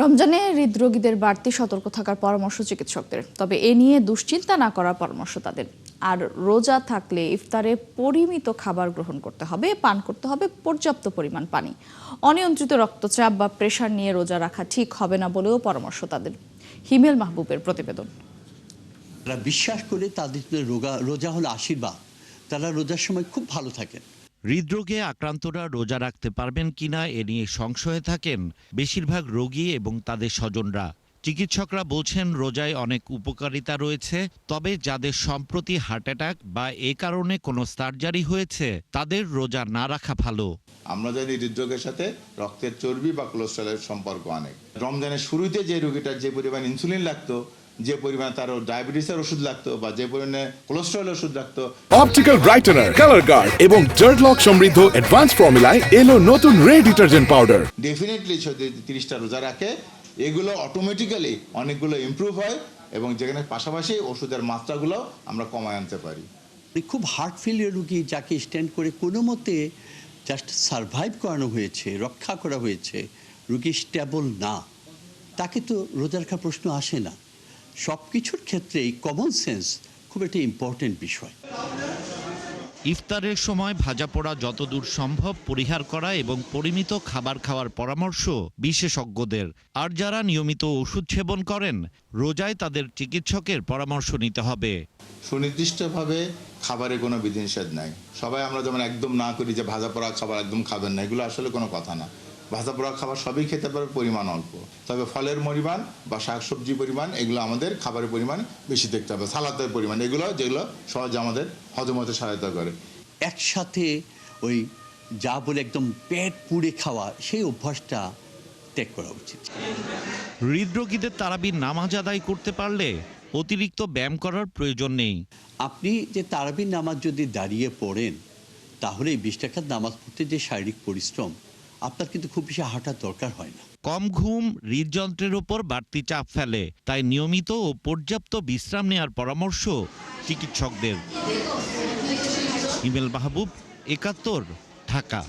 রমজানে হৃদরোগীদের বাড়তি সতর্ক থাকার পরামর্শ চিকিৎসকদের, তবে এ নিয়ে দুশ্চিন্তা না করার পরামর্শ তাদের। আর রোজা থাকলে ইফতারে পরিমিত খাবার গ্রহণ করতে হবে, পান করতে হবে পর্যাপ্ত পরিমাণ পানি। অনিয়ন্ত্রিত রক্তচাপ বা প্রেশার নিয়ে রোজা রাখা ঠিক হবে না বলেও পরামর্শ তাদের। হিমেল মাহবুবের প্রতিবেদন। তারা বিশ্বাস করে তাদের রোজা হলো আশীর্বাদ, তারা রোজার সময় খুব ভালো থাকেন। হৃদরোগে আক্রান্তরা রোজা রাখতে পারবেন কিনা এ নিয়ে সংশয়ে থাকেন বেশিরভাগ রোগী এবং তাদের স্বজনরা। চিকিৎসকরা বলছেন রোজায় অনেক উপকারিতা রয়েছে, তবে যাদের সম্প্রতি হার্ট অ্যাটাক বা এ কারণে কোনো সার্জারি হয়েছে তাদের রোজা না রাখা ভালো। আমরা জানি হৃদরোগের সাথে রক্তের চর্বি বা কোলেস্টেরলের সম্পর্ক অনেক। রমজানের শুরুতে যে রোগীটার যে পরিমাণ ইনসুলিন লাগতো, যে পরিমাণ তার ডায়াবেটিসের ওষুধ লাগতো বা যে পরিমাণে কোলেস্টেরলের ওষুধ লাগতো, অপটিক্যাল ব্রাইটেনার, কালার গার্ড এবং জার্ড লক সমৃদ্ধ অ্যাডভান্স ফর্মুলায় এলো নতুন রে ডিটারজেন্ট পাউডার। ডেফিনেটলি যদি 30টা রোজা রাখে এগুলো অটোমেটিক্যালি অনেকগুলো ইমপ্রুভ হয় এবং যেখানে পাশাপাশি ওষুধের মাত্রাগুলো আমরা কমায় আনতে পারি। খুব হার্ট ফেলিয়ার রোগী যাকে স্ট্যান্ড করে কোনো মতে জাস্ট সারভাইভ করানো হয়েছে, রক্ষা করা হয়েছে, রোগী স্টেবল না, তাকে তো রোজা রাখার প্রশ্ন আসে না। সব কিছুর ক্ষেত্রেই কমন সেন্স খুব একটা ইম্পর্টেন্ট বিষয়। ইফতারের সময় ভাজা পোড়া যতদূর সম্ভব পরিহার করা এবং পরিমিত খাবার খাওয়ার পরামর্শ বিশেষজ্ঞদের। আর যারা নিয়মিত ওষুধ সেবন করেন, রোজায় তাদের চিকিৎসকের পরামর্শ নিতে হবে। সুনির্দিষ্টভাবে খাবারে কোনো বিধিনিষেধ নাই। সবাই আমরা যেমন একদম না করি যে ভাজা পোড়া খাবার একদম খাবেন না, এগুলো আসলে কোনো কথা না। ভাজা পোড়া খাবার সবই খেতে পারে, পরিমাণ অল্প। তবে ফলের পরিমাণ বা শাকসবজি পরিমাণ এগুলো আমাদের খাবারের পরিমাণ বেশি দেখতে হবে। সালাদের পরিমাণ এগুলো যেগুলো সহজে আমাদের হজম হতে সহায়তা করে। একসাথে ওই যা বলে একদম পেট পুড়ে খাওয়া, সেই অভ্যাসটা ত্যাগ করা উচিত। হৃদরোগীদের তারাবির নামাজ আদায় করতে পারলে অতিরিক্ত ব্যায়াম করার প্রয়োজন নেই। আপনি যে তারাবির নামাজ যদি দাঁড়িয়ে পড়েন, তাহলে এই 20 টাকার নামাজ পড়তে যে শারীরিক পরিশ্রম, আপনার কিন্তু খুব বেশি হাঁটার দরকার হয় না। কম ঘুম হৃদযন্ত্রের ওপর বাড়তি চাপ ফেলে, তাই নিয়মিত ও পর্যাপ্ত বিশ্রাম নেওয়ার পরামর্শ চিকিৎসকদের। হিমেল মাহবুব, ৭১, ঢাকা।